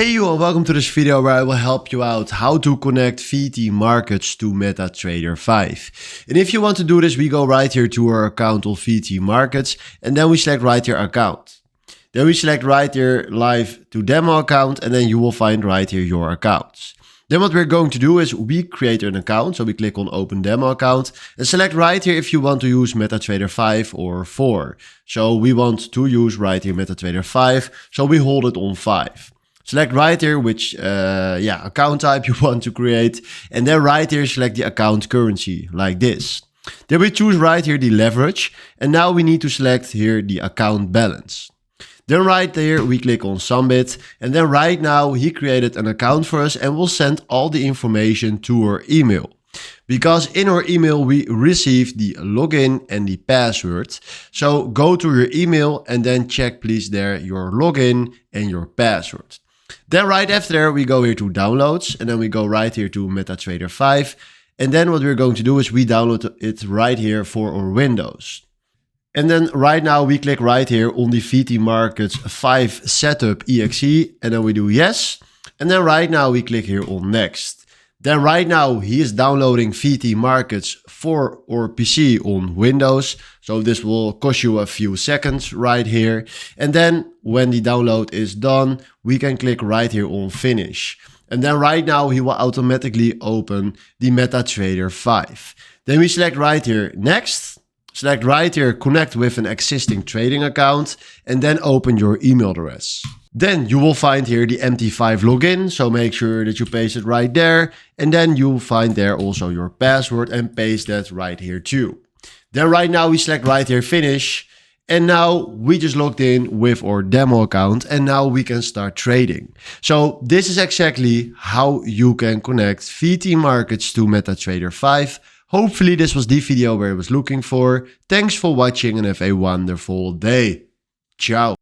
Hey you and welcome to this video where I will help you out how to connect VT markets to MetaTrader 5. And if you want to do this, we go right here to our account of VT markets and then we select right here account. Then we select right here live to demo account and then you will find right here your accounts. Then what we're going to do is we create an account. So we click on open demo account and select right here if you want to use MetaTrader 5 or 4. So we want to use right here MetaTrader 5. So we hold it on 5. Select right here which account type you want to create and then right here select the account currency like this. Then we choose right here the leverage and now we need to select here the account balance. Then right there we click on submit and then right now he created an account for us and will send all the information to our email. Because in our email we receive the login and the password. So go to your email and then check please there your login and your password. Then right after there we go here to downloads and then we go right here to MetaTrader 5. And then what we're going to do is we download it right here for our Windows. And then right now we click right here on the VT Markets 5 setup exe and then we do yes. And then right now we click here on next. Then right now he is downloading VT Markets for our PC on Windows. So this will cost you a few seconds right here. And then when the download is done, we can click right here on finish. And then right now he will automatically open the MetaTrader 5. Then we select right here next. Select right here connect with an existing trading account and then open your email address. Then you will find here the MT5 login, so make sure that you paste it right there. And then you'll find there also your password and paste that right here too. Then right now we select right here finish. And now we just logged in with our demo account and now we can start trading. So this is exactly how you can connect VT markets to MetaTrader 5. Hopefully this was the video where I was looking for. Thanks for watching and have a wonderful day. Ciao.